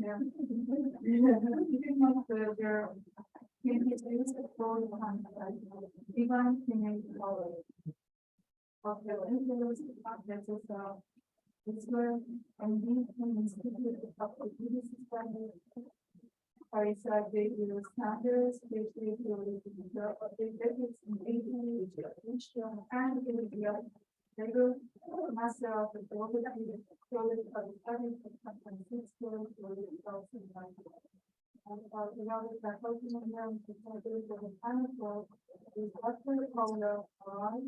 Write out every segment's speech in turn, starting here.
Divine can follow. Of the influence of Letesa, its word and these things of the Buddhist standard. Charissa, Jaeger-Sanders, and Olivia, myself, the global leader, of having six girls for the and the hoping of them to take the final work is Dr. Paula, Arai,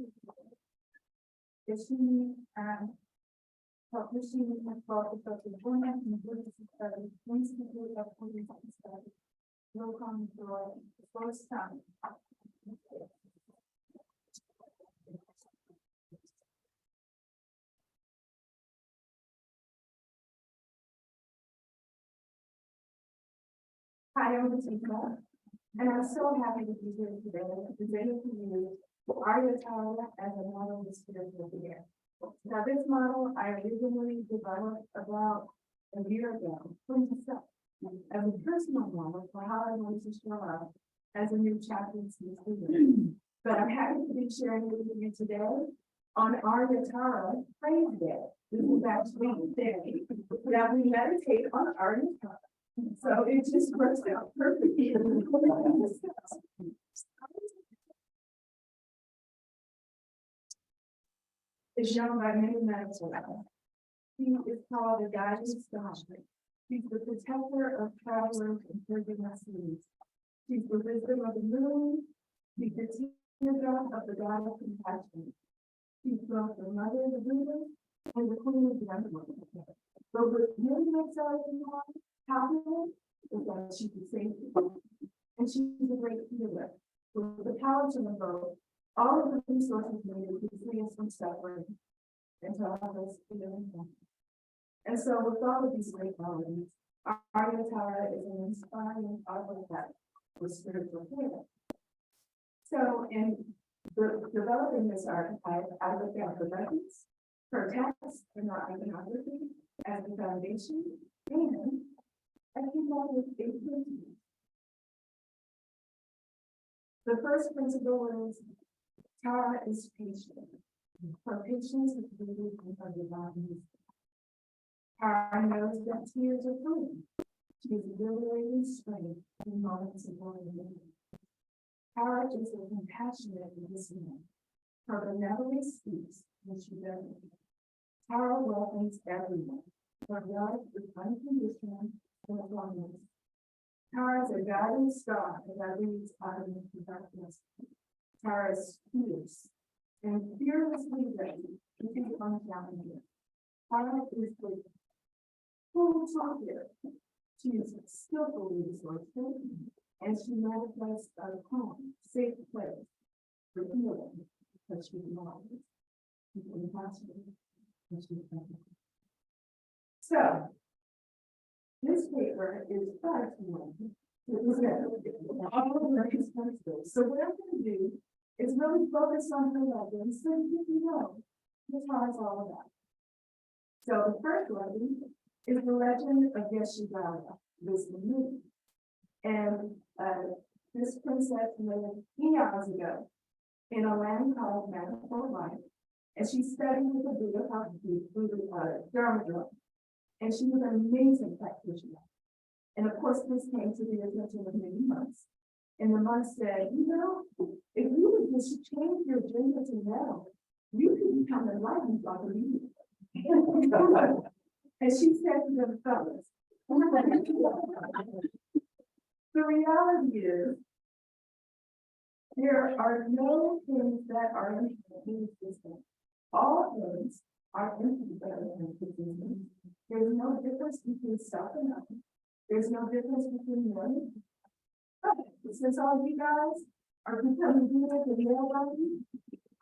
and publishing and process of the Women in Buddhist Studies, Institute of Buddhist Studies. Welcome to our first time. Hi, I'm Letesa, and I'm so happy to be here today presenting to you Arai as a model of spiritual care. Now, this model I originally developed about a year ago for myself as a personal model for how I want to show up as a new chaplain student. But I'm happy to be sharing it with you today on Arai Praise Day. This is actually the day that we meditate on Arai. So it just works out perfectly. Is shown by many medical. He is called a guiding star. He's the protector of travelers and turbulent seas. He's the wisdom of the moon. He's the teardrop of the god of compassion. He's both the mother of the Buddha and the queen of the underworld. But what really makes our happiness is that she can save people. And she's a great healer with the power to invoke all of the resources needed to free us from suffering and to help us feeling happy. And so with all of these great qualities, Arai is an inspiring artifact for spiritual care. So in developing this archetype, I looked at the records, her texts, and her iconography as the foundation, and I came up with 8 principles. The first principle is Tara is patient. Her patience is rooted in her divine wisdom. Tara knows that tears are coming. She is liberating strength in moments of vulnerability. Tara is a compassionate listener. Her benevolence speaks when she doesn't. Tara welcomes everyone. Her love is unconditional and abundant. Tara is a guiding star that leads out of the darkness. Tara is fierce and fearlessly ready to take on challenges. Tara is the full talker. She is skillfully resourceful, and she manifests a calm, safe place for healing, because she belongs. She's compassionate, and she's friendly. So, this paper is fascinating. So what I'm going to do is really focus on her legend so you know what it's all about. So the first legend is the legend of Yeshivara, this moon. And this princess lived eons ago in a land called Manifold Life, and she studied with the Buddha Dharma. And she was an amazing practitioner. And of course, this came to the attention of many monks. And the monks said, you know, if you would just change your gender to male, you could become enlightened like a leader. And she said to them, fellas, the reality is, there are no things that are inconsistent. All things are inconsistent. There's no difference between self and others. There's no difference between men. But since all you guys are becoming Buddha in male body,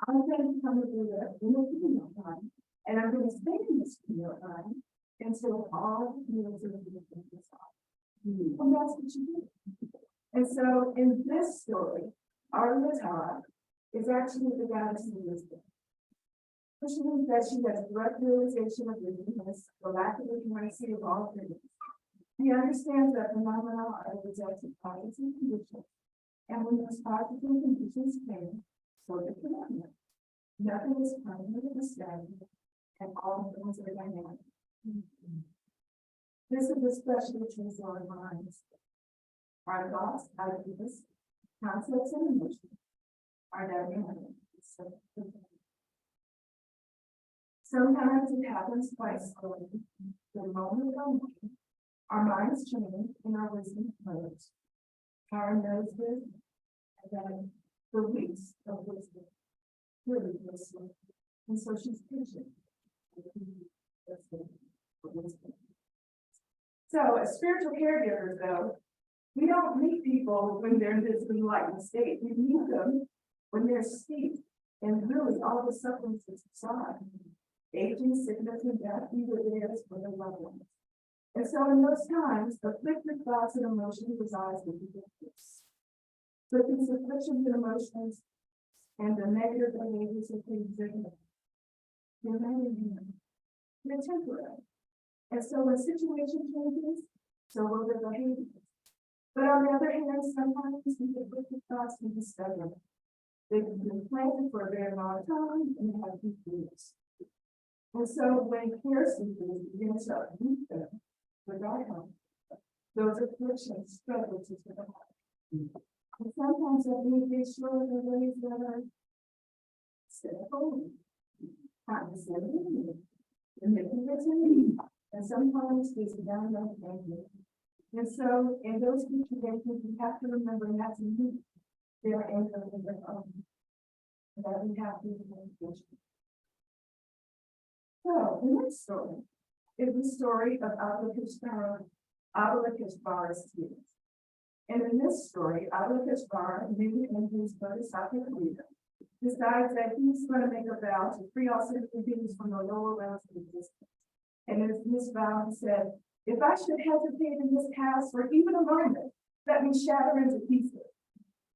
I'm going to become a Buddha in a female body. And I'm going to stay in this female body until all the fields of the different resolve. And that's what you do. And so in this story, Arai is actually the goddess of wisdom. Which means that she has direct realization of the uniqueness, the lack of the mercy of all things. The understands that phenomena are the result of positive conditions, and when those positive conditions came, so did phenomena. Nothing is permanent or stagnant, and all things are dynamic. This is especially true for our minds. Our thoughts, ideas, concepts, and emotions are dynamic. Sometimes it happens quite slowly. The moment of our minds change and our wisdom grows. Our knows this, and then the release of wisdom really goes slow. And so she's patient. So, as spiritual caregivers, though, we don't meet people when they're in this enlightened state. We meet them when they're steeped in really all the sufferings that subside. Aging, sickness, and death, either theirs or their loved ones. And so in those times, afflicted thoughts and emotions resides with the victims. But these afflictions and emotions and the negative behaviors of things they're temporary. And so when situation changes, so will their behaviors. But on the other hand, sometimes these afflicted thoughts can be stubborn. They've been planted for a very long time and have deep roots. And so when care seekers begin to meet them without help, those afflictions struggle to survive. And sometimes that may be sure the ways that are set holy, condescending, manipulative, and sometimes it's downright angry. And so in those situations, we have to remember not to meet their anger in their own, that we have to be patient. So, the next story is the story of Avalokiteshvara's tears. And in this story, Avalokiteshvara, new in his bodhisattva career, decides that he's going to make a vow to free all sentient beings from the lower realms of existence. And in this vow, he said, if I should hesitate in this task for even a moment, let me shatter into pieces.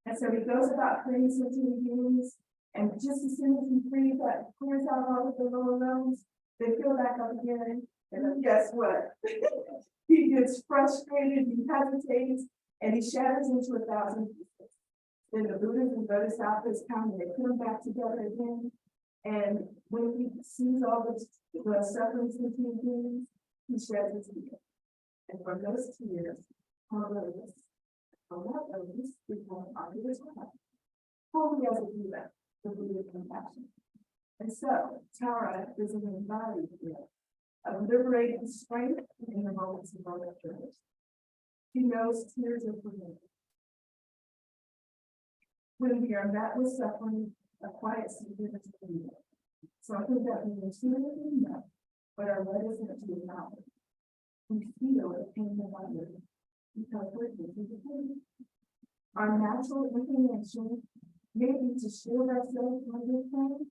And so he goes about freeing sentient beings, and just as soon as he clears out all of the lower realms, they feel back up again, and then guess what? He gets frustrated, he hesitates, and he shatters into 1,000 pieces. Then the Buddhas and Bodhisattvas come and they put them back together again. And when he sees all the suffering sentient beings, he sheds a tear. And from those tears, Paula is born onto this planet. Holy as a Buddha, the Buddha of compassion. And so, Tara is an embodied of liberating strength in the moments of our journeys. She knows tears of forgiveness. When we are met with suffering, a quiet secret is needed. Something that we intuitively know, but are reticent to acknowledge. We feel the pain of others because we're deeply dependent. Our natural inclination may be to shield ourselves from this pain,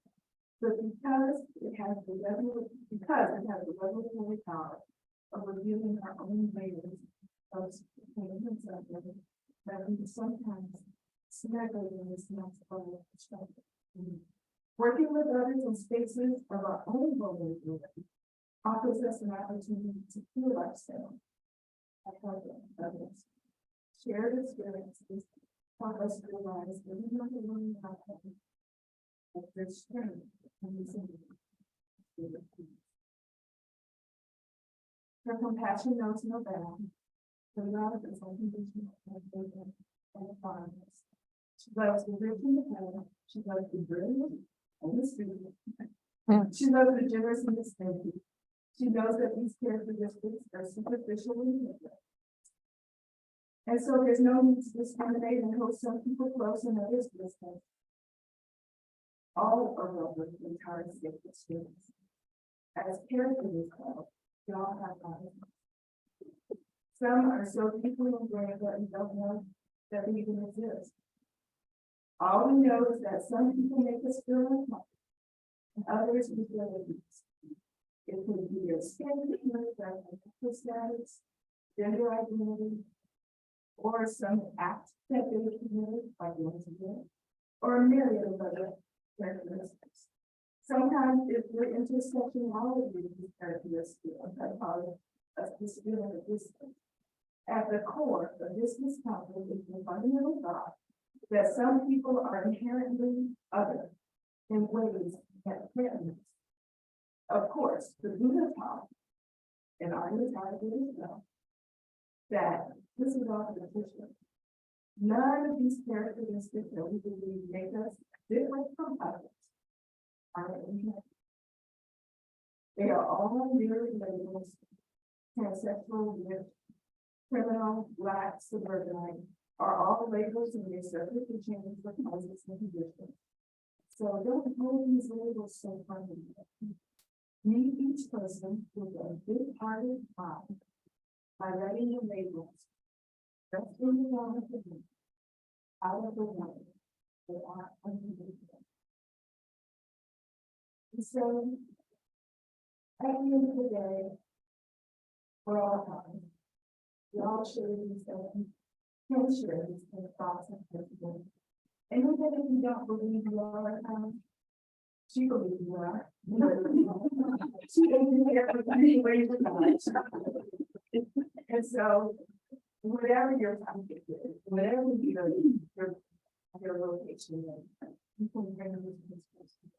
but because it has the regulatory power of revealing our own layers of pain and suffering, that we sometimes snuggle in this next level of struggle. Working with others in spaces of our own vulnerability offers us an opportunity to heal ourselves and help others. Shared experiences help us realize that we not alone in our pain, but there's strength in resilience. Her compassion knows no bounds. Her love is unconditional and faithful and fondness. She loves the rich and the poor. She loves the brilliant and the stupid. She loves the generous and the stingy. She knows that these characteristics are superficial and different. And so there's no need to discriminate and hold some people close and others distant. All are welcome to the entire state experience. As caregivers, though, we all have lives. Some are so deeply ingrained that we don't know that they even exist. All we know is that some people make us feel uncomfortable, and others we feel at ease. It could be a skin color, mental status, gender identity, or some act that they committed by going to bed, or a myriad of other characteristics. Sometimes if we're intersecting all of these characteristics, I call it a feeling of distance. At the core of this discovery is the fundamental thought that some people are inherently other in ways that threaten us. Of course, the Buddha taught, and I was taught it as well, that this is all artificial. None of these characteristics that we believe make us different from others are inherent. They are all mere labels, transsexual, rich, criminal, black, suburbanite, are all labels and they subject to change for causes and conditions. So don't hold these labels so firmly. Meet each person with a big-hearted mind by letting the labels just in the moment of them out of the way. They are unconditional. And so, at the end of the day, we're all fine. We all share these things, can share these thoughts and principles. And even if you don't believe you are, she believes you are. She doesn't care any way you can. And so, whatever your topic is, whatever your location is, you can bring them to this person.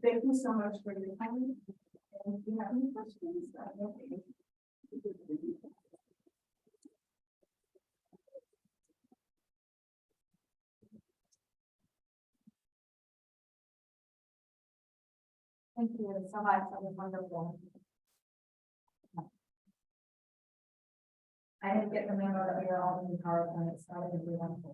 Thank you so much for your time. And if you have any questions, okay. Thank you so much. That was wonderful. I didn't get the memo that we were all in PowerPoint, so I didn't do wonderful.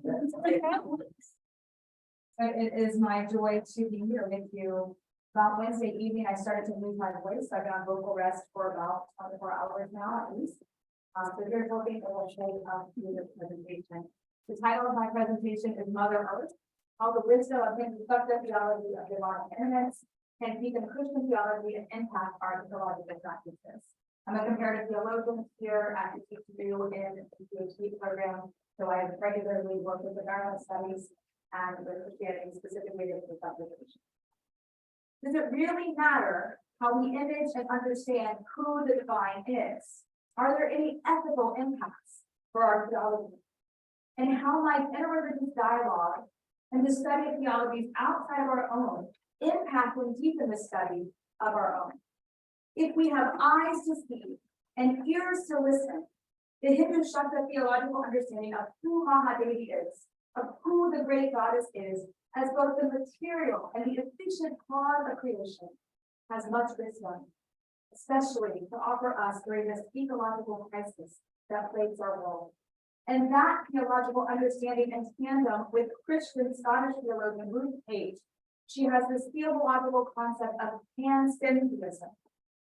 But it is my joy to be here with you. About Wednesday evening, I started to lose my voice. I've been on vocal rest for about 24 hours now, at least. So here's hoping that will show up through this presentation. The title of my presentation is Mother Earth: How the Wisdom of Constructive Theology of Divine Immanence can deepen Christian theology and impact our theological practices. I'm a comparative theologian here at the TCU in the PhD program, so I regularly work with environmental studies and with Christianity, specifically with the subdivision. Does it really matter how we image and understand who the divine is? Are there any ethical impacts for our theology? And how might interreligious dialogue and the study of theologies outside of our own impact and deepen the study of our own? If we have eyes to see and ears to listen, the Hindu Shakta theological understanding of who Mahadevi is, of who the great goddess is, as both the material and the efficient cause of creation, has much wisdom, especially to offer us during this ecological crisis that plagues our world. And that theological understanding in tandem with Christian Scottish theologian Ruth Page, she has this theological concept of pan-syntheism.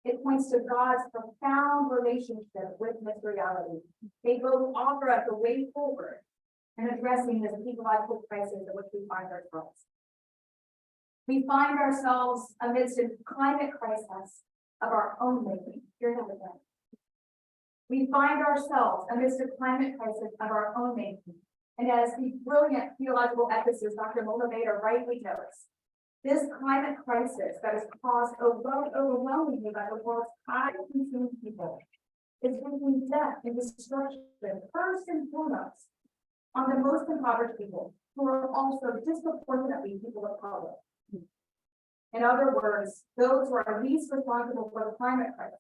It points to God's profound relationship with materiality. They both offer us a way forward in addressing this ecological crisis in which we find ourselves. We find ourselves amidst a climate crisis of our own making. Hear that again. We find ourselves amidst a climate crisis of our own making. And as the brilliant theological ethicist, Dr. Olivia, rightly notes, this climate crisis that is caused overwhelmingly by the world's high-consuming people is bringing death and destruction, first and foremost, on the most impoverished people, who are also disproportionately people of color. In other words, those who are least responsible for the climate crisis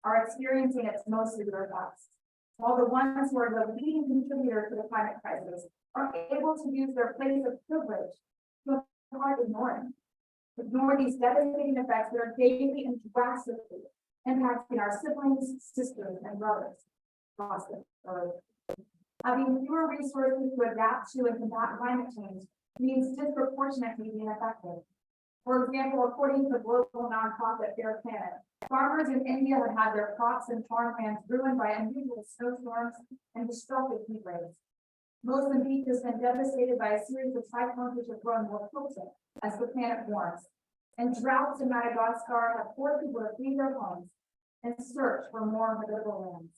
are experiencing its most severe effects, while the ones who are the leading contributors to the climate crisis are able to use their place of privilege to ignore these devastating effects that are daily and drastically impacting our siblings, sisters, and brothers across the earth. Having fewer resources to adapt to and combat climate change means disproportionately being affected. For example, according to the global nonprofit Fair Planet, farmers in India have had their crops and farmlands ruined by unusual snowstorms and destructive heat waves. Mozambique has been devastated by a series of cyclones which have grown more potent as the planet warms. And droughts in Madagascar have forced people to flee their homes and search for more habitable lands.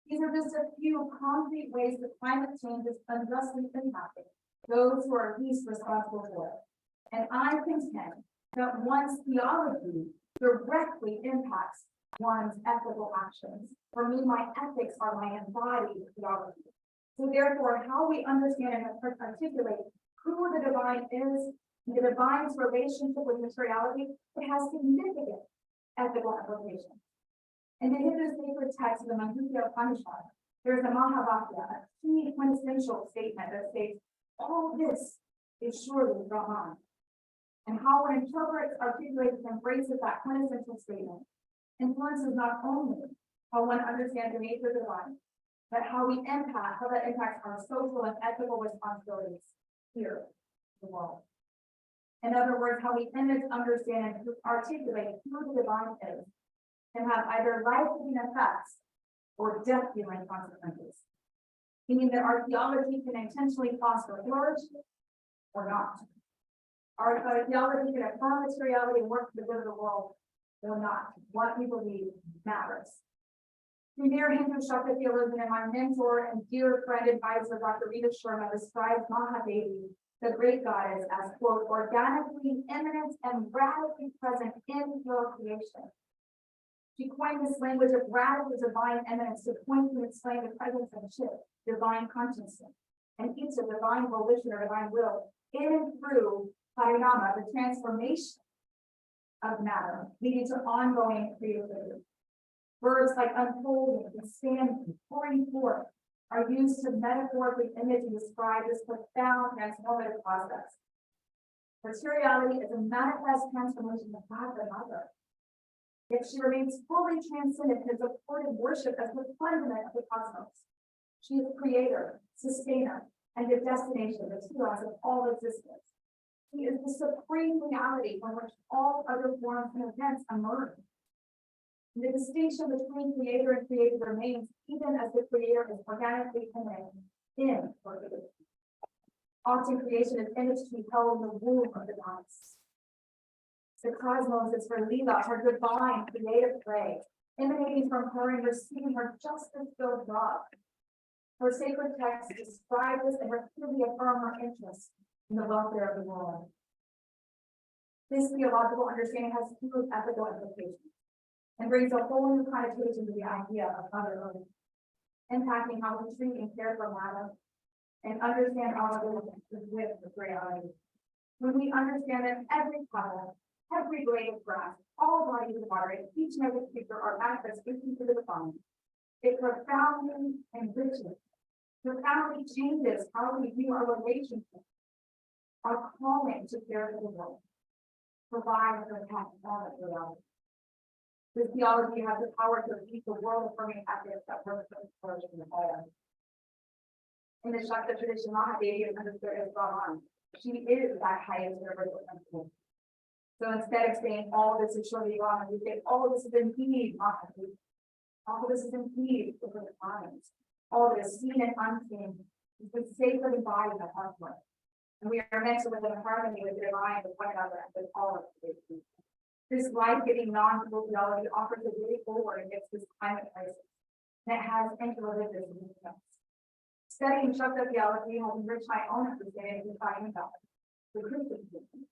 These are just a few concrete ways that climate change is unjustly impacting those who are least responsible for it. And I contend that one's theology directly impacts one's ethical actions. For me, my ethics are my embodied theology. So therefore, how we understand and articulate who the divine is, the divine's relationship with materiality, it has significant ethical implications. In the Hindu sacred text of the Mandukya Upanishad, there is a Mahavakya, a key quintessential statement that states, all this is surely Brahman. And how one interprets, articulates, and embraces that quintessential statement influences not only how one understands the nature of the divine, but how that impacts our social and ethical responsibilities here in the world. In other words, how we image, understand, and articulate who the divine is can have either life-giving effects or death-dealing consequences. Meaning that our theology can intentionally foster flourish or not. Our theology can affirm materiality and work for the good of the world or not. What we believe matters. Premier Hindu Shakti theologian and my mentor and dear friend advisor, Dr. Rita Sharma, describes Mahadevi, the great goddess, as, quote, organically immanent and radically present in your creation. She coined this language of radical divine eminence to point and explain the presence of Chit, divine consciousness, and each of divine volition or divine will in and through parinama, the transformation of matter, leading to ongoing creativity. Verbs like unfolding, expanding, pouring forth are used to metaphorically image and describe this profound transformative process. Materiality is a manifest transformation of God the Mother. Yet she remains fully transcendent and is afforded worship as the fundament of the cosmos. She is creator, sustainer, and the destination, the telos of all existence. She is the supreme reality from which all other forms and events emerge. The distinction between creator and created remains even as the creator is organically immanent in creation. Often creation is imaged to be held in the womb of the goddess. The cosmos is her Leela, her divine creative play, emanating from her and receiving her justice-filled love. Her sacred texts describe this and repeatedly affirm her interest in the welfare of the world. This theological understanding has huge ethical implications and brings a whole new connotation to the idea of motherhood, impacting how we treat and care for matter and understand our relationship with reality. When we understand that every petal, every blade of grass, all bodies of water, and each and every creature are manifestations of the divine, it profoundly enriches, profoundly changes how we view our relationship, our calling to care for the world, provide and protect all of reality. This theology has the power to reach the world-affirming ethics that work for the flourishing of all. In the Shakti tradition, Mahadevi is understood as Brahman. She is that highest universal principle. So instead of saying all this is surely wrong, we say all this is indeed Mahadevi. All this is indeed the times. All this seen and unseen is the sacred embodiment of our work. And we are meant to live in harmony with the divine, with one another, and with all of creation. This life-giving non-dual theology offers a way forward against this climate crisis that has interreligious significance. Studying Shakti theology has enriched my own understanding of the divine God, the Christian tradition,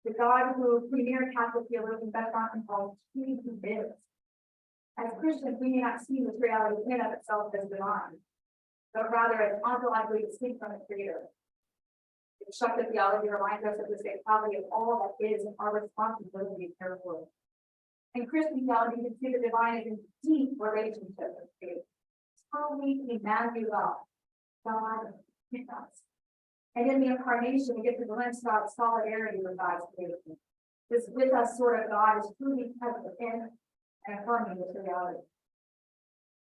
the God who premier Catholic theologian best often calls He who is. As Christians, we may not see materiality in and of itself as divine, but rather as ontologically distinct from its creator. Shakti theology reminds us of the sacrality of all that is and our responsibility to care for it. In Christian theology, we can see the divine is in deep relationship with faith. Truly Emmanuel, God with us. And in the incarnation, we get to glimpse about solidarity with God's creation. This with us sort of God is truly present within and affirming this reality.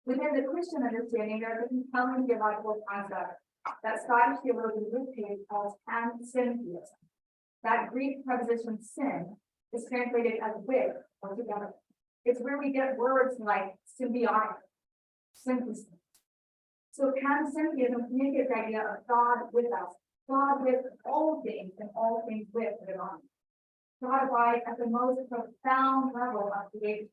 Within the Christian understanding, there is a compelling theological concept that Scottish theologian Letesa calls pansynetheism. That Greek preposition sin is translated as with or together. It's where we get words like symbiotic, synthesis. So pansynetheism communicates the idea of God with us, God with all things and all things with the divine. God abides at the most profound level of creation,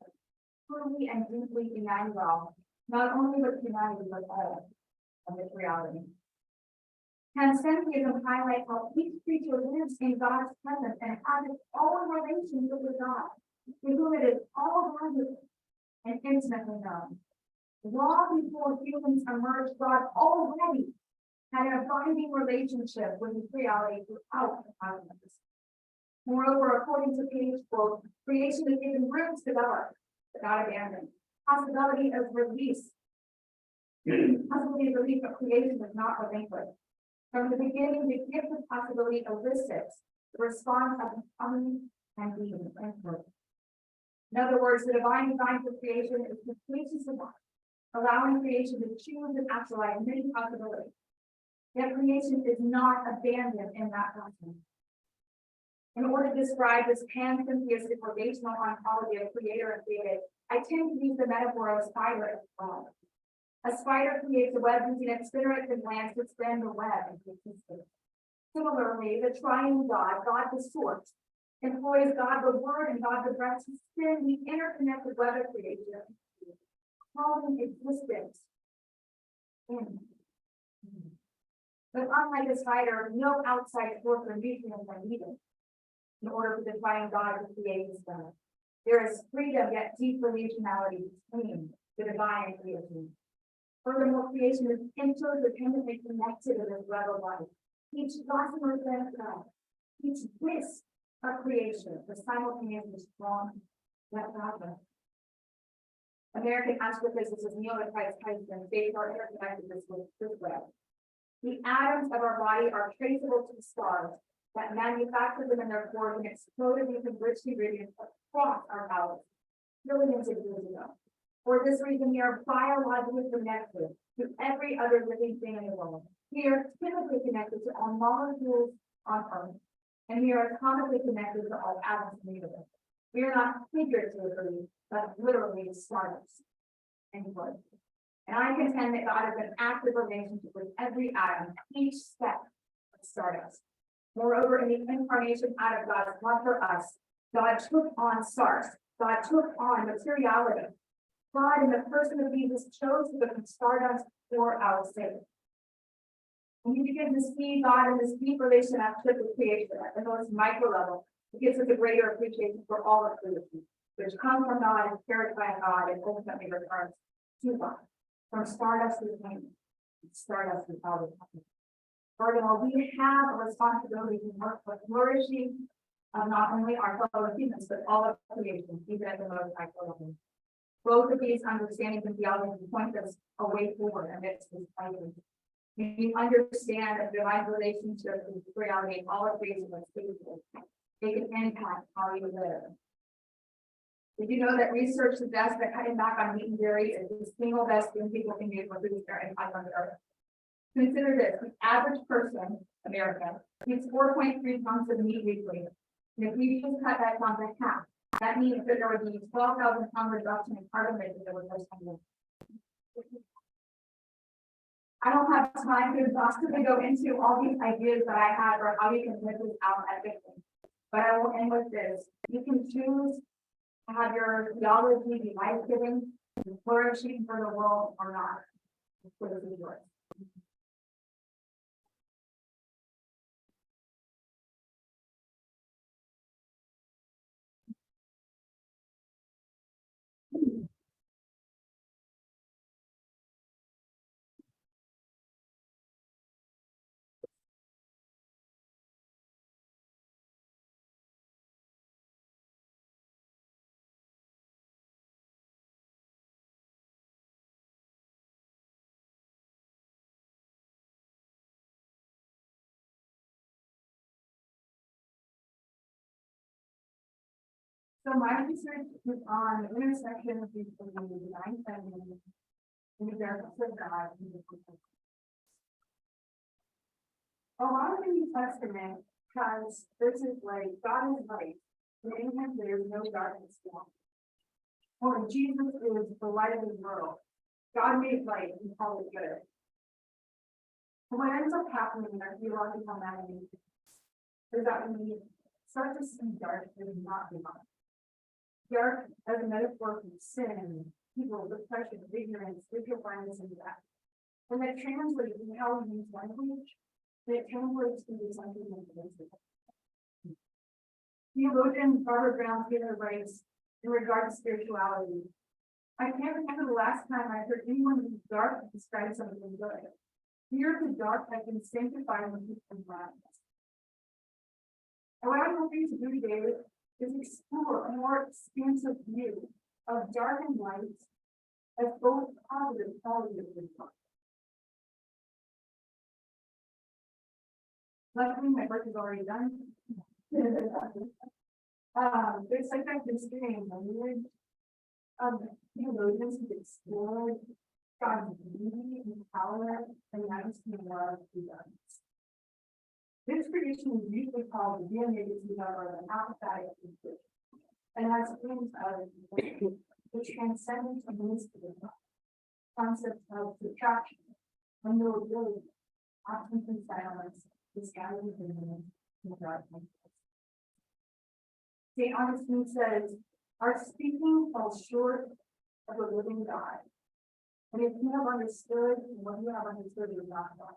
truly and deeply Emmanuel, not only with humanity but all of its reality. Pansynetheism highlights how each creature lives in God's presence and has its own relationship with God, to whom it is all valuable and intimately known. Long before humans emerged, God already had an abiding relationship with his reality throughout the cosmos. Moreover, according to page 4, creation is given room to develop, but not abandoned. Possibility of release. Possibility of release of creation is not relinquished. From the beginning, the gift of possibility elicits the response of becoming and being. In other words, the divine design for creation is completely survival, allowing creation to choose and actualize many possibilities. Yet creation is not abandoned in that process. In order to describe this pan-syntheistic relational ontology of creator and created, I tend to use the metaphor of a spider as well. A spider creates a web using its spinneret and lands to extend the web into existence. Similarly, the triune God, God the source, employs God the word and God the breath to spin the interconnected web of creation, calling existence in. But unlike a spider, no outside source or nutrients are needed in order for the divine God to create his God. There is freedom yet deep relationality between the divine and creation. Furthermore, creation is interdependently connected to this web of life. Each gossamer thread, each twist of creation is simultaneously strong yet fragile. American astrophysicist Neil deGrasse Tyson states our interconnectedness with this web. The atoms of our body are traceable to the stars that manufacture them in their cores and exploded these enriched ingredients across our galaxy billions of years ago. For this reason, we are biologically connected to every other living thing in the world. We are chemically connected to all molecules on Earth, and we are atomically connected to all atoms in the universe. We are not figuratively, but literally stardust. End quote. And I contend that God has an active relationship with every atom, each step of stardust. Moreover, in the incarnation out of God's love for us, God took on stars. God took on materiality. God, in the person of Jesus, chose to become stardust for our sake. When you begin to see God in this deep relationship with creation at the most micro level, it gives us a greater appreciation for all of creation, which comes from God, is carried by God, and ultimately returns to God. From stardust to the kingdom, stardust to power. Furthermore, we have a responsibility to work for flourishing of not only our fellow humans, but all of creation, even at the most micro level. Both of these understandings and theology point us a way forward amidst this crisis. We understand that divine relationship with reality and all of creation is physical. They can impact how we live. Did you know that research suggests that cutting back on meat and dairy is the single best thing people can do for food their impact on the earth? Consider this: the average person, America, eats 4.3 pounds of meat weekly. And if we just cut that down to half, that means that there would be 12,000 pound reduction in carbon emissions over the first 10 years. I don't have time to exhaustively go into all these ideas that I have or how you can live this out ethically. But I will end with this. You can choose to have your theology be life-giving, flourishing for the world, or not. This is yours. So my research is on the intersection between the divine feminine and the darkness of God. A lot of the New Testament has this is like God is light, and in him there is no darkness found. Or Jesus is the light of the world. God made light and called it good. And what ends up happening in our theological imagination is that we start to see dark that is not divine. Dark as a metaphor for sin, evil, depression, ignorance, spiritual blindness, and death. And that translates in how we use language, and it translates into something like theologian Barbara Brown Taylor writes in regard to spirituality: I can't remember the last time I heard anyone use dark to describe something good. Fear of the dark has been sanctified in people's lives. And what I'm hoping to do today is explore a more expansive view of dark and light as both positive qualities of dark. Luckily, my work is already done. There's like I've been studying language. Theologians who explored God's beauty and power and majesty and love through darkness. This tradition is usually called the via negativa or the apophatic tradition, and has aims of the transcendent and mystical concepts of subtraction, unknowability, absence and silence, disguising ignorance, and darkness. St. Augustine says, our speaking falls short of the living God. And if you have understood what you have understood is not God.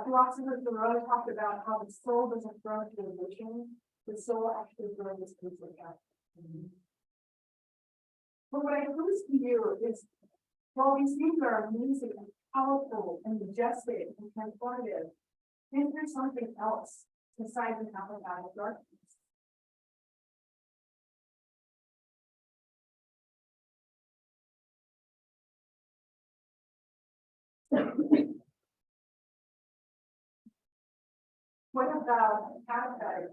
Philosopher Thoreau talked about how the soul doesn't grow to a vision, the soul actually grows to God. But what I propose to you is, while these things are amazing and powerful and majestic and transformative, is there something else besides an apophatic darkness? What about apophatic?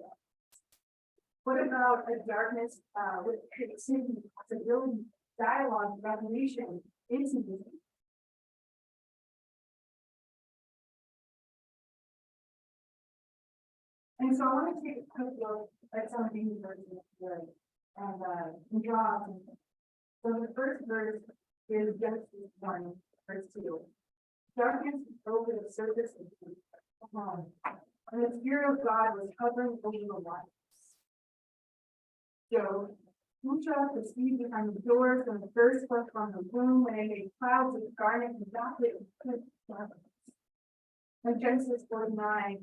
What about a darkness with creativity, possibility, dialogue, revelation, intimacy? And so I want to take a quick look at some of these verses here and draw. So the first verse is Genesis 1, verse 2. Darkness was over the surface of the deep, and the Spirit of God was hovering over the waters. Job, who shall perceive behind the doors when the first was from the womb, when it made clouds of garnet and wrapped it with darkness. And Genesis 49,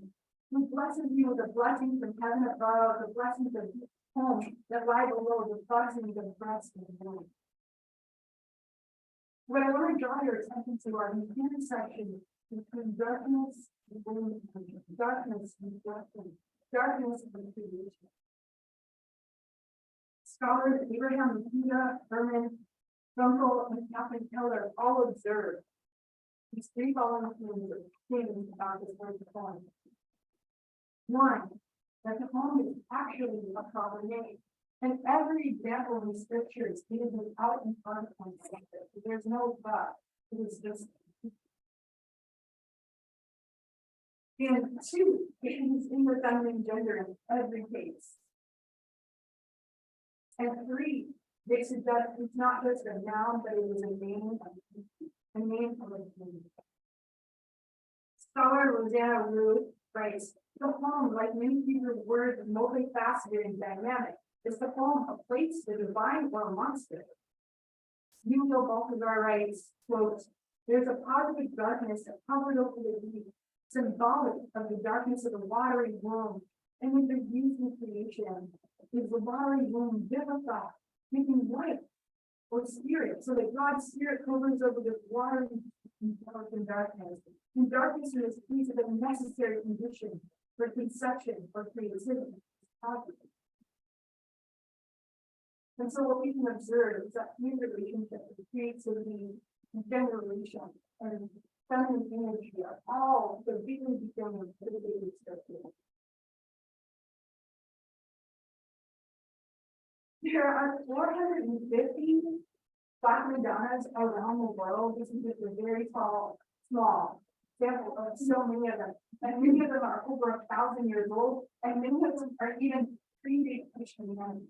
who blesses you with a blessing from heaven above, the blessings of home that lie below, the blessings of breast and womb. What I want to draw your attention to are the intersection between darkness and darkness and darkness and creation. Scholars Abraham Mikuda, Herman, Dunkel, and Catherine Keller all observed these three following things about this word poem. One, that the poem is actually a proper name. And every example in the scriptures is without an article. There's no but. It is just. And two, it is in the feminine gender in every case. And three, they suggest it's not just a noun, but it is a name of a name. Scholar Rosanna Root writes, the poem, like many Hebrew words, is multifaceted and dynamic. Is the poem a place, the divine, or a monster? Yuval Balthazar writes, quote, there's a positive darkness that covered over the deep, symbolic of the darkness of the watery womb, and with the youth in creation, is the watery womb vivified, making life or spirit, so that God's spirit covers over the watery and darkness. And darkness is a necessary condition for conception or creativity. And so what we can observe is that these relationships of creativity, generation, and feminine energy are all the really beginning of the scripture. There are 450 Black Madonnas around the world. This is just a very small sample of so many of them. And many of them are over 1,000 years old, and many of them are even predate Christianity.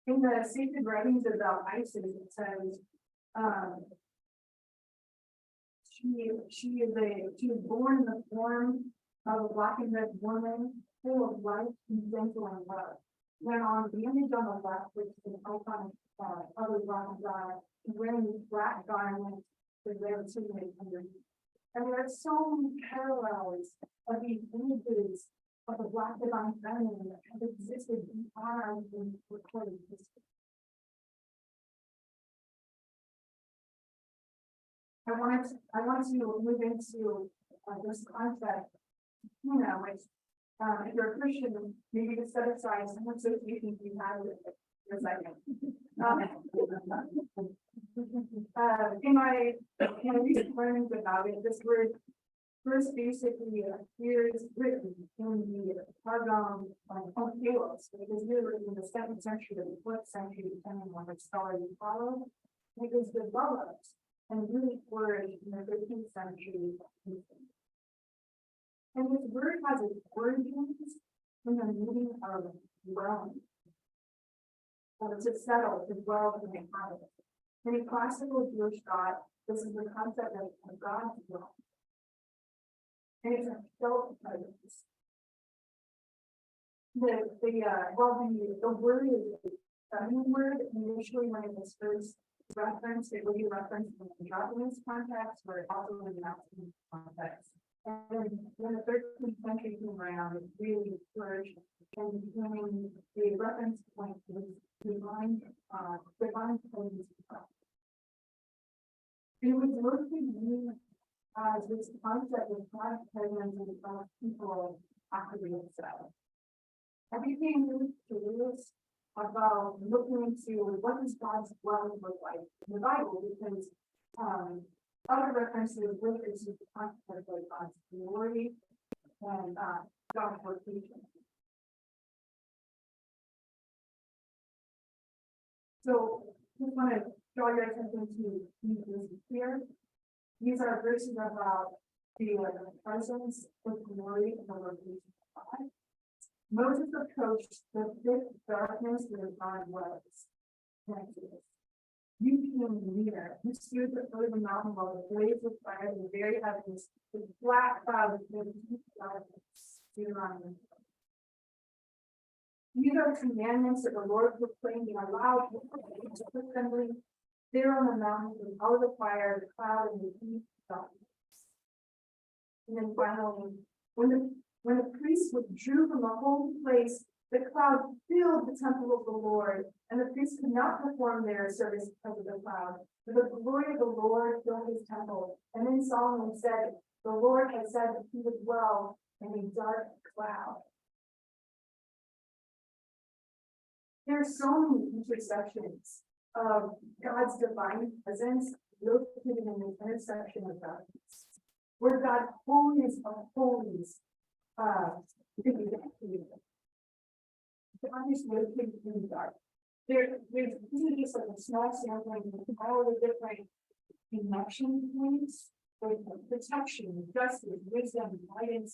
In the sacred writings about Isis, it says she was born in the form of a black and red woman, full of life and gentle and love. Then on the image on the left, which is an icon of other black God, wearing these black garments with their signet underneath. And there are so many parallels of these images of the Black divine feminine that has existed in our recorded history. I want to move into this concept, which if you're a Christian, maybe to set aside some associations you have with it for a second. In my recent learnings about it, this word first basically appears written in the Targum on Palos, which was written in the 7th century or the 4th century, depending on which scholar you follow. It was developed and really flourished in the 13th century. And this word has its origins in the meaning of dwelling, or to settle, to dwell, to inhabit. In a classical Jewish thought, this is the concept of God's dwelling. And it's a felt presence. The word is a feminine word. Initially, when it was first referenced, it would be referenced in the Japanese context, but also in the masculine context. And when the 13th century came around, it really flourished and becoming a reference point to divine presence. It was mostly used as this concept of God's presence and God's people after the exile. I became really curious about looking into what does God's dwelling look like in the Bible, because other references with this is the concept of God's glory and God's location. So just want to draw your attention to these verses here. These are verses about the presence, the glory, and the location of God. Moses approached the thick darkness where God was. You became near. You stood before the mountain while the blaze of fire in the very heavens, the black cloud with deep darkness surrounding you. These are commandments that the Lord proclaimed in a loud voice to assembly there on the mountain with all the fire, the cloud, and the deep darkness. And then finally, when the priests withdrew from the holy place, the cloud filled the temple of the Lord, and the priests could not perform their service because of the cloud. For the glory of the Lord filled his temple. And then Solomon said, the Lord has said that he would dwell in a dark cloud. There are so many intersections of God's divine presence located in the intersection of darkness, where God's holiness of holies God is located in the dark. There's just like a small sampling of all the different connection points, like protection, justice, wisdom, guidance,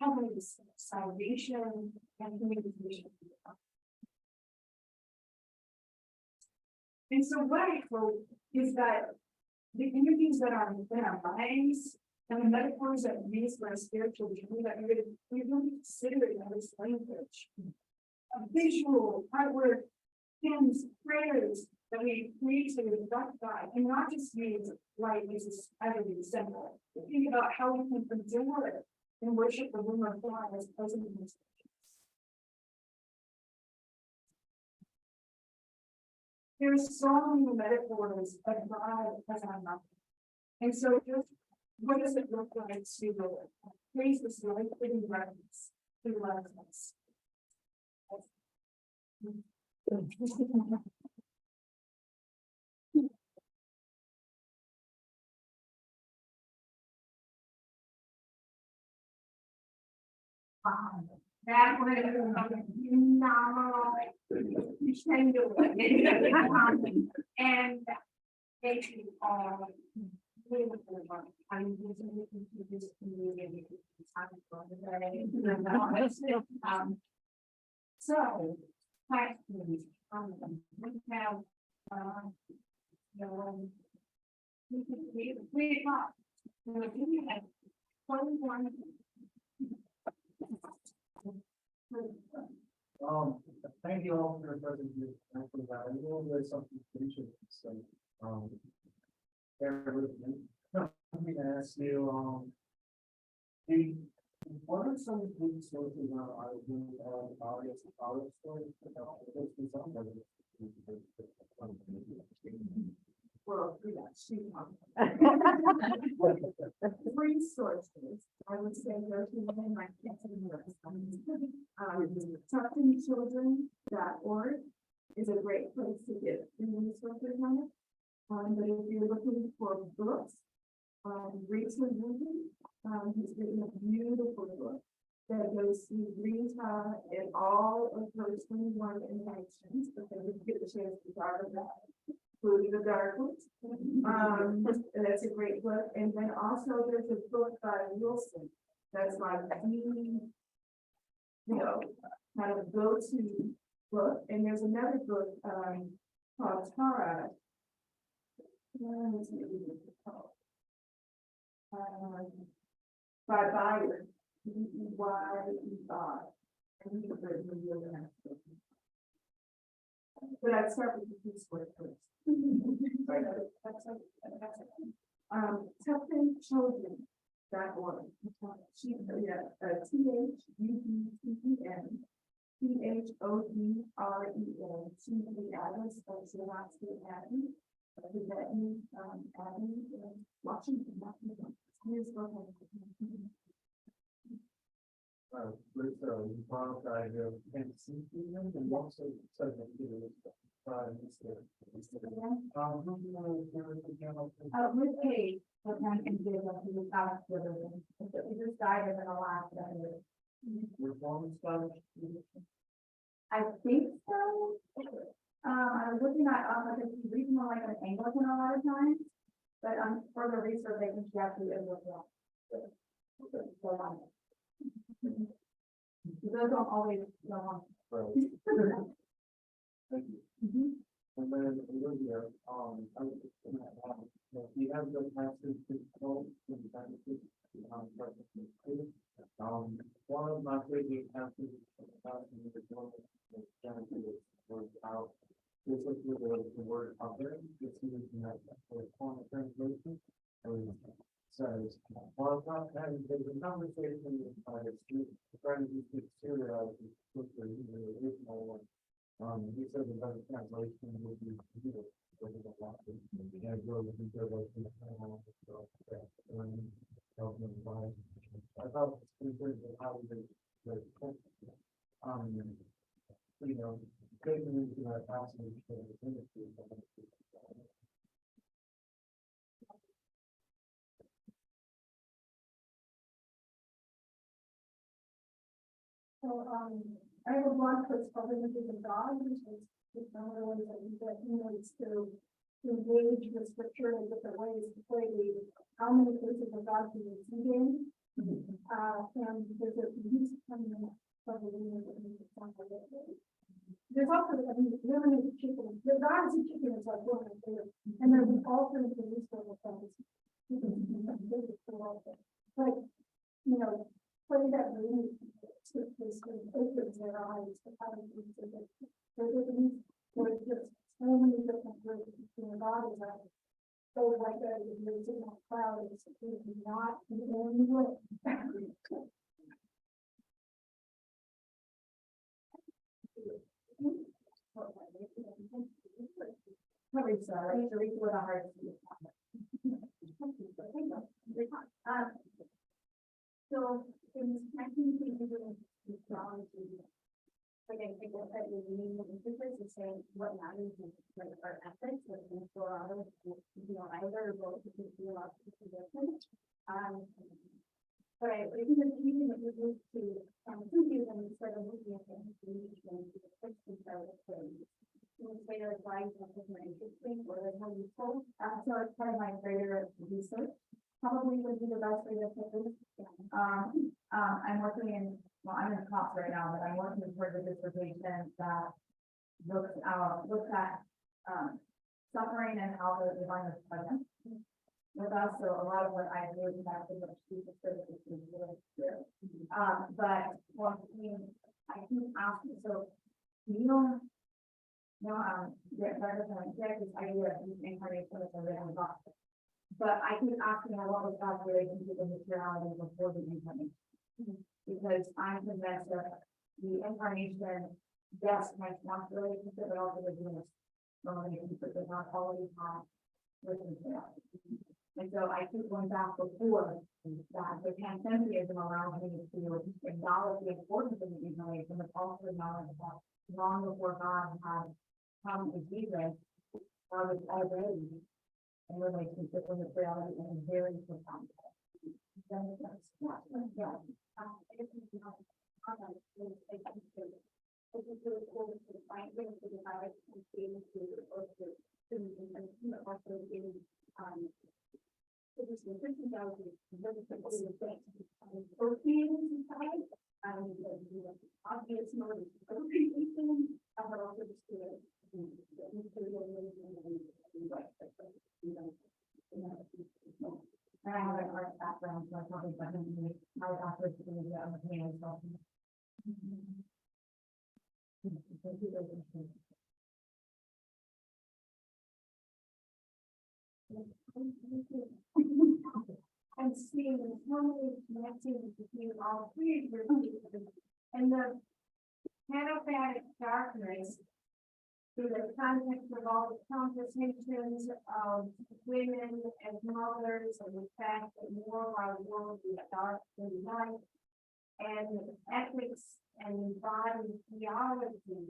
covenants, salvation, and communication. And so what I hope is that the images that are within our minds and the metaphors that we use for our spiritual journey, that we really consider it as language, a visual, artwork, hymns, prayers that we create to reflect God, and not just use light as a symbol. Think about how we can adore it and worship the room of God as present in this. There's so many metaphors of God as our mother. And so just what does it look like to praise this life-giving reverence who loves us? That would have been phenomenal. And thank you all. I'm using this community. So, questions. We have we o'clock. We have 21. Thank you all for your presentation. I will do something interesting. So, bear with me. I'm going to ask you, What are some good sources on audience stories? Well, yeah, three sources, I would say those who live in my talkingchildren.org is a great place to get resources on it. But if you're looking for books, Rita Rubin, he's written a beautiful book that goes through Rita and all of her 21 inventions, but then you get the chance to talk about including the dark ones. And that's a great book. And then also there's a book by Wilson that's like kind of go-to book. And there's another book called Tara. By Byron, B-E-Y-E-R. But I'd start with the piece word first. TubbenChildren.org. THUBTEN the address of Zelensky Avenue. That means Avenue, Washington. Here's what You brought up the idea of fantasy and also said that you know, with age, what I can do is without children. If it just died in the last year. reform stuff. I think so. I was looking at, like, it's regional, like an Anglican a lot of times, but further research, I think you have to do it with those don't always go on. Right. Thank you. And then Olivia, we have the message to control the benefits. One of my favorite answers about the word out. This is the word out there. This is the form of translation. And says, while not having a conversation with my friend who speaks Syria, the original one. He said the better translation would be computer. I thought it's pretty good how we did getting into that passage for the industry. So, I have a blog post called Images of God, which is one of the ways that you get humans to engage with scripture in different ways to play how many places of God can you see in. And there's a use coming in there's also, living as a chicken. The God is a chicken is like one of my favorite. And there's an alternate use for the things. Like, play that really opens their eyes to how to use it. There's just so many different ways. God is like, so like that, you're sitting on a cloud, it's not the only way. Sorry, Charissa with a heart. So in 1980, again, people said we need emphasis to say what matters is like our ethics, like in Colorado, either or both to do a lot of positions. But I think the reason that we moved to Suzuki and we started looking at the information to the fixed and side of things. And say like why something more interesting or like more useful. So it's part of my greater research. Probably would be the best way to put this. I'm working in, well, I'm in COPS right now, but I'm working towards a dissertation that looks at suffering and how the divine is present with us. So a lot of what I do is actually what Jesus says is really clear. But one thing I keep asking, so this idea of incarnation is a living God. But I keep asking what was God's relationship with materiality before the incarnation. because I'm convinced that the incarnation, yes, my responsibility, but also the units. But they're not always have written down. And so I keep going back before that the pantheism allows me to acknowledge the importance of the incarnation, but also acknowledge that long before God had come to Jesus, God was already in relationship with the reality in a very profound way. Yeah. And I have an art background, so I probably definitely my opportunity on the piano. And seeing how many connecting between all three of your pieces. And the panophatic darkness, through the context of all the conversations of women as mothers, and the fact that more of our world is dark than light, and ethics and embodied theology,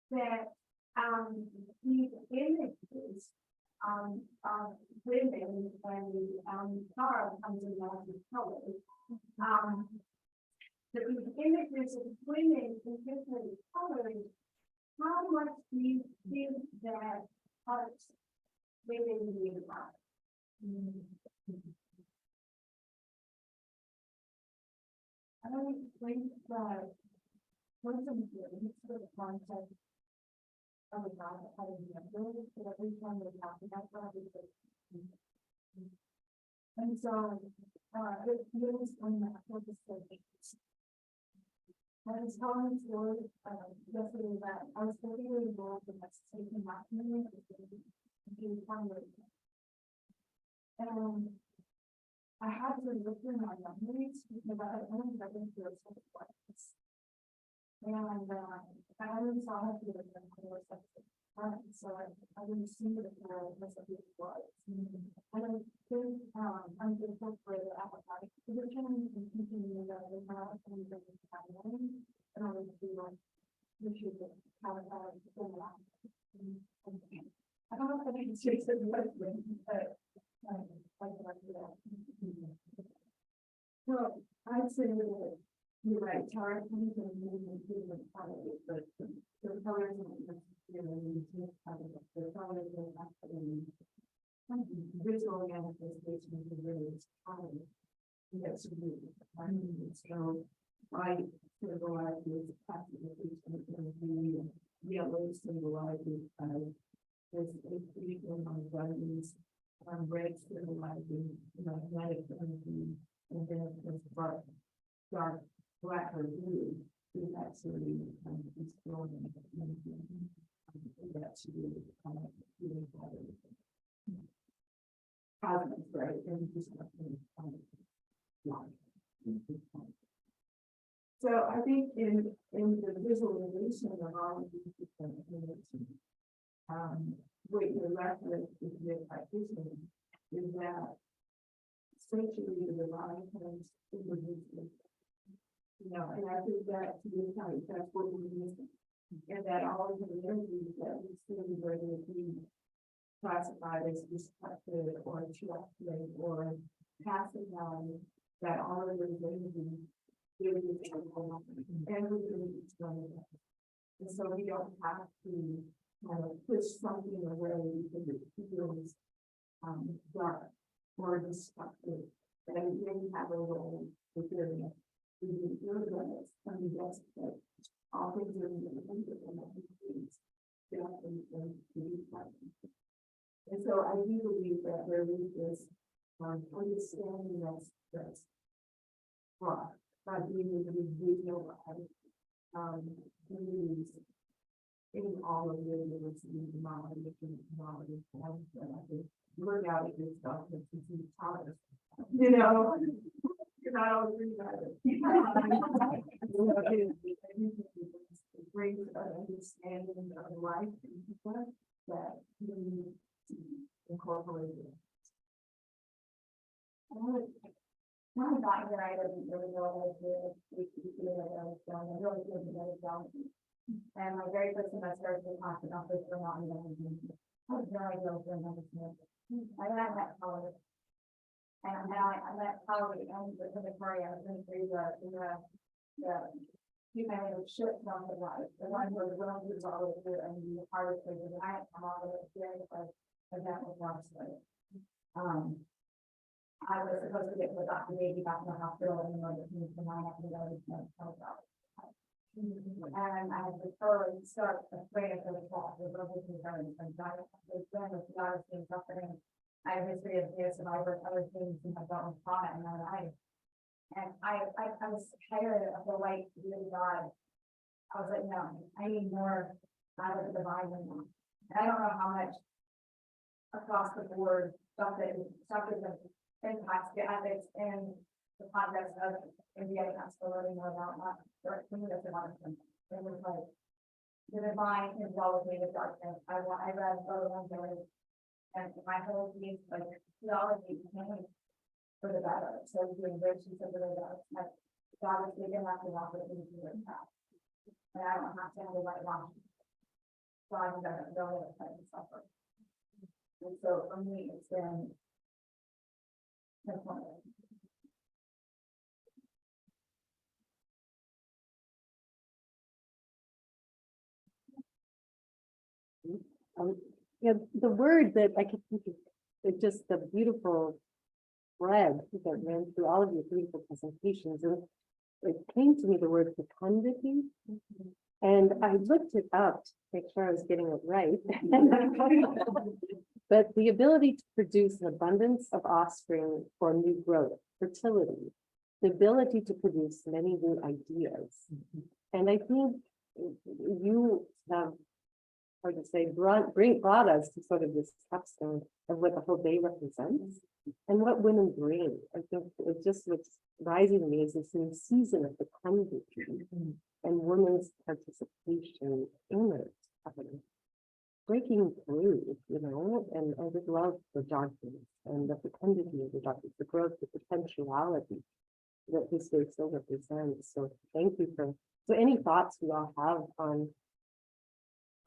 that these images of women and Tara comes in lots of colors. That these images of women in different colors, how much do you think that helps women in the body? I don't think that what's important for the concept of a God having the ability to every time we talk about God is and so it feels unnatural to say. I was telling a story yesterday that I was really involved in that station happening in and I had to look through my memories because I only read them through a set of questions. And I only saw it through the core section. So I didn't see the core of it was. And I think I'm grateful for the apostolic position and continuing that with my and the family. And I would be like, we should have a full life. I don't know if I can say the question, but well, I'd say that you're right, Tara comes and moving to the colors, but the colors are the colors are actually visual manifestation of the various colors. Yes, so I symbolize classification of the yellow symbolizes there's a in my values. Red symbolizing magnetic energy, and then there's dark, black or blue is actually destroying energy. That's really really cosmic, right? And just so I think in the visualization of all of these different images, what you're left with the practitioner is that essentially the divine comes in the wisdom. And I think that to be kind, that's what we're missing. And that all of the energies that we see whether it be classified as destructive or attractive or passive value, that all of those energies really is everything is going on. And so we don't have to push something away because it feels dark or destructive. And we have a role within it. We feel that and that's that all things are in the things. And so I do believe that there is this understanding that's brought by being able to visualize in all of the university knowledge and knowledge and I think look out at yourself and see colors. not all agree about it. Great understanding of life and people that we need to incorporate. When I got here, I didn't really know what I was doing. I really didn't know what I was doing. And my very first semester, we talked about this for not even. I had no idea what I was doing. I met Paula. And I met Paula and Victoria. I was going through the you kind of shift on the life. The one who was willing to go all the way through and the hardest thing that I had come all the way through, but that was not good. I was supposed to get to the doctor maybe back in the hospital and know that he was mine after the other and I had to thoroughly start afraid of the fall. There's always concerns and there's been a lot of things suffering. I have a history of being a survivor, other things in my dealt with trauma in my life. And I was tired of the light to be God. I was like, no, I need more out of the divine than that. And I don't know how much across the board stuff that impacts the ethics in the context of India and still learning more about that. For me, that's a lot of things. It was like the divine is well with me with darkness. I read Paula and my whole piece, like theology became for the better. So doing rich and for the better. Like God is big enough to walk with me through the path. And I don't have to have the right watch. God doesn't know what it's like to suffer. And so for me, it's been transformative. Yeah, the word that I could think of, it's just the beautiful thread that ran through all of your beautiful presentations, and it came to me the word fecundity, and I looked it up to make sure I was getting it right. But the ability to produce an abundance of offspring for new growth, fertility, the ability to produce many new ideas, and I think you have, hard to say, brought us to sort of this capstone of what the whole day represents and what women bring. I think it just what's rising to me is this new season of fecundity and women's participation in it, breaking through, and I just love the darkness and the fecundity of the darkness, the growth, the potentiality that this day still represents. So thank you so any thoughts you all have on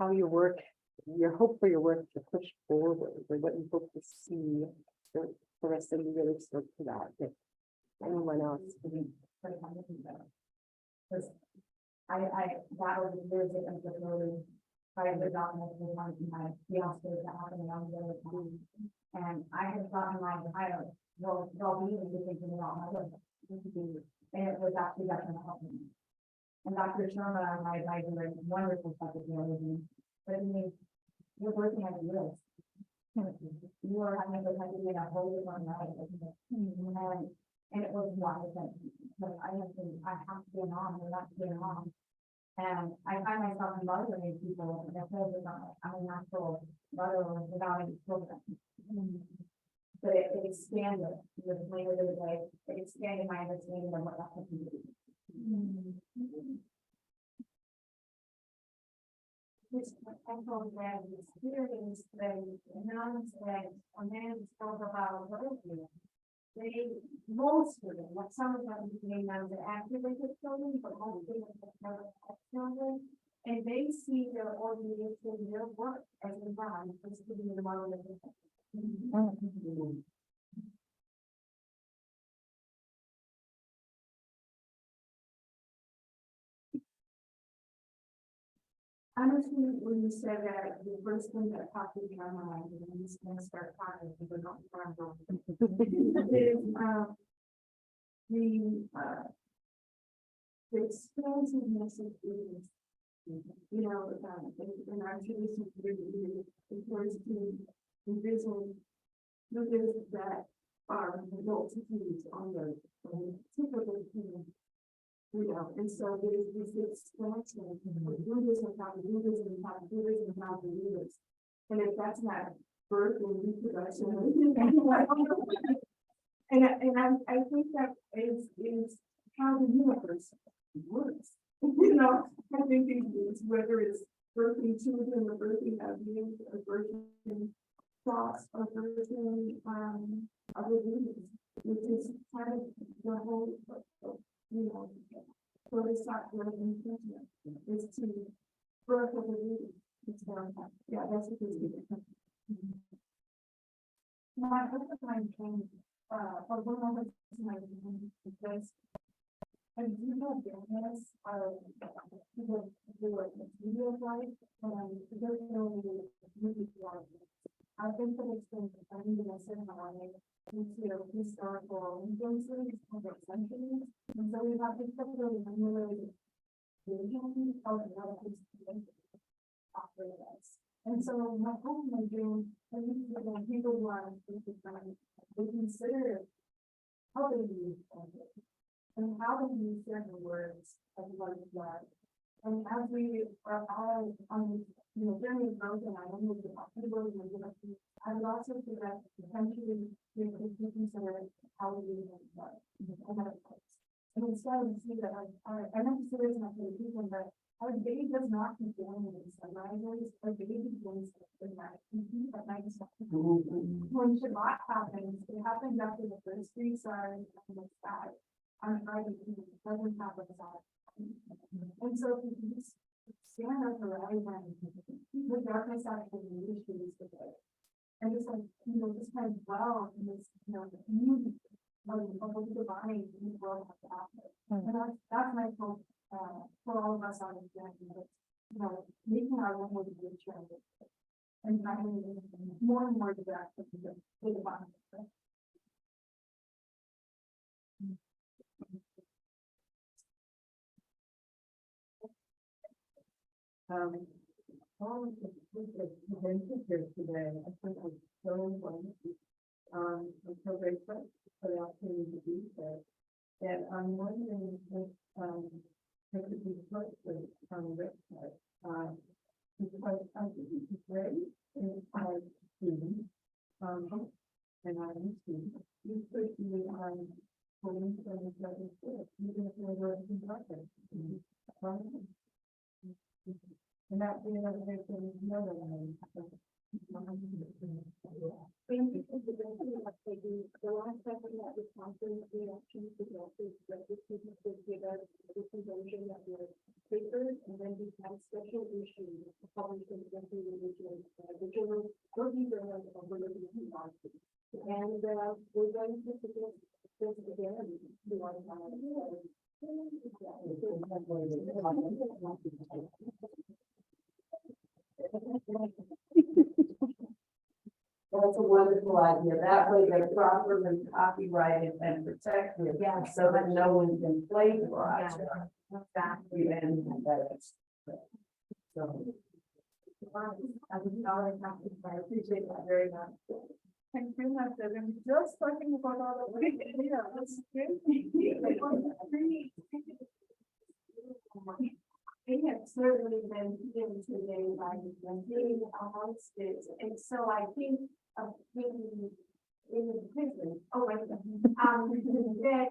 how your work, your hope for your work to push forward, or what you hope to see for us, and you really spoke to that. If anyone else? Because I battled with years of infertility, tried to adopt multiple times in my fiance that happened around the other time. And I had thought in my entire well-being to thinking about my life. And it was actually definitely helping me. And Dr. Sharma, my advisor, is wonderful psychotherapy, but I mean, you're working at a risk. You are having to be in a whole different life. And it was wonderful. But I have to be a mom, we're not being a mom. And I find myself motivating people, and I feel like I'm a natural mother without any children. But it expanded the later of the day, it expanded my understanding of what that can be. This that experience the announcement that a man spoke about earlier. They most of them, like some of them became known as activated children, but most of them have children, and they see their organization, their work as a man, as to be the model of the Honestly, when you said that, the first thing that popped in my mind, and I'm just gonna start talking, because we're not where I'm going. Is, the expansiveness of business. In our tradition, it refers to envision leaders that are adult entities on the typical human. And so there's this expansion of do this and how to do this and how to do this and how to do this. And if that's not birth and reproduction, I think that is how the universe works. You know, I think it's whether it's birthing children or birthing ideas or birthing thoughts or birthing, other meanings, which is kind of the whole, you know, what is that birthing intention is to birth of the meaning. It's very, yeah, that's what it's doing. My husband came, or one of my because and you know, business, people do it in video life, and there's no movie life. I think that it's been, I mean, I said, into historical influences of the centuries, and so we have this really vision of what is offering us. And so my home, my dream, I think that when people want to consider how they use it. And how do we share the words of what is love? And as we are all on this, you know, journey of growth, and I don't know the possibilities of it, I would also suggest potentially we consider how we use love in another place. And instead of see that I know this is not for the people, but our day does not begin with sunrises. Our day begins with night. At night is when Shabbat happens, it happens after the first three stars and the sky. On Friday, it doesn't happen that. And so if you just stand up for everyone, the darkness actually issues with it. And just like, you know, just kind of dwell in this, you know, community of the divine in the world has to happen. And that's my hope for all of us on this journey, you know, making our own way to be trended. And having more and more direct with the divine. All of the presented here today, I think was so wonderful. I'm so grateful for the opportunity to be here. And I'm wondering if I could be put on the website. Because I think it's great in our students. And I'm students. You could be on pulling from each other's work, even if you're working together. And that being another thing, another one. The last session that was conference, we actually suggested that the students would give us the convention that were papers, and then we had special issues published in the religion, which will be the one of religion and we're going to suggest this again to our time. That's a wonderful idea. That way they're properly copyrighted and protected. Yeah. So that no one can plagiarize. Exactly. And that's. So. I appreciate that very much. Thank you, Master. I'm just talking about all of it. Yeah, that's great. They have certainly been given today by being amongst it, and so I think of being in the prison. Oh, wait, that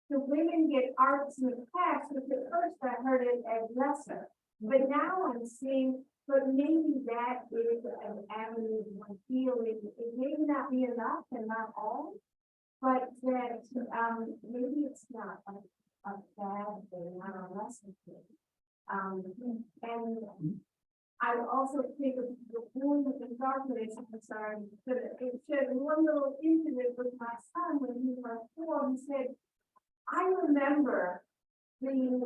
the women get arts and crafts, but at first I heard it as lesser, but now I'm seeing. But maybe that is an avenue of healing. It may not be enough and not all, but that maybe it's not a bad thing, not a lesson thing. And I also think of the wound of the darkness, I'm sorry, but it said one little incident with my son when he was 4. He said, I remember being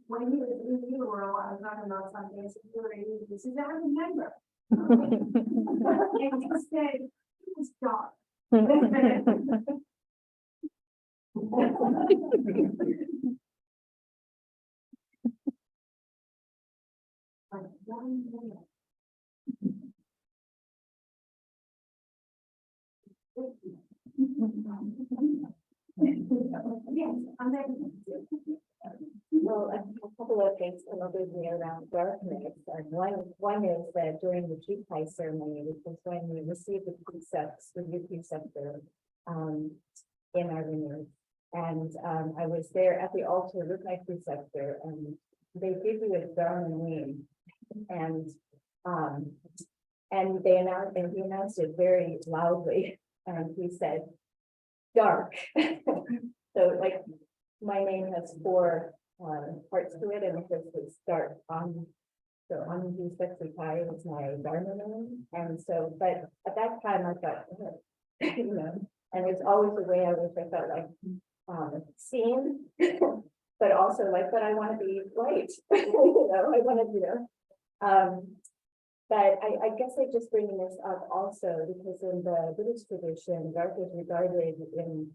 when he was in utero, I was talking about something, so he says, I remember. And he said, it was dark. But one minute. Yes, I'm there. Well, a couple of things bothered me around darkness, and one is that during the Jukai ceremony, which was when we received the precepts, the new preceptor, in our vineyard. And I was there at the altar with my preceptor, and they give you a Darwin name. And they announced, and he announced it very loudly, and he said, dark. So like, my name has four parts to it, and it says it's dark on. So on the sexy pie is my Darwin name, and so, but at that time I thought, you know, and it's always the way I wish I felt like seen, but also like, but I want to be white, you know, I want to, you know. But I guess I'm just bringing this up also because in the Buddhist tradition, dark is regarded in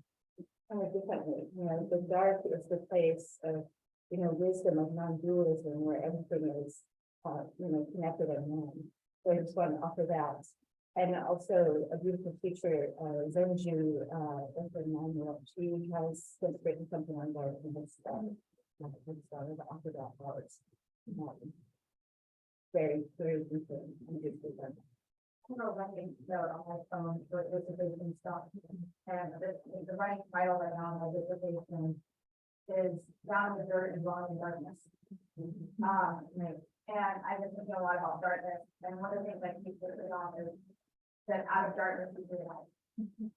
kind of differently. You know, the dark is the place of, you know, wisdom of non-dualism where everything is, you know, connected and one. So I just want to offer that. And also a beautiful teacher, Zenju, Manuel, she has since written something on dark and it's started to offer that out. Very interesting and beautiful. Writing note on my phone for dissertation stuff. And the writing title right now, my dissertation is Down in the Dirt and Wrong in Darkness. And I've been thinking a lot about darkness, and one of the things I keep putting on is that out of darkness is your light.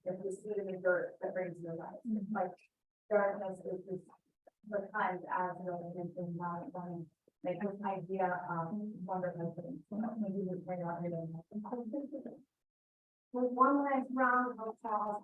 If you see it in the dirt, that brings you light. Like darkness is just the times as really and not running. Like this idea of wonderful things. Maybe we bring out here. With one last round of applause.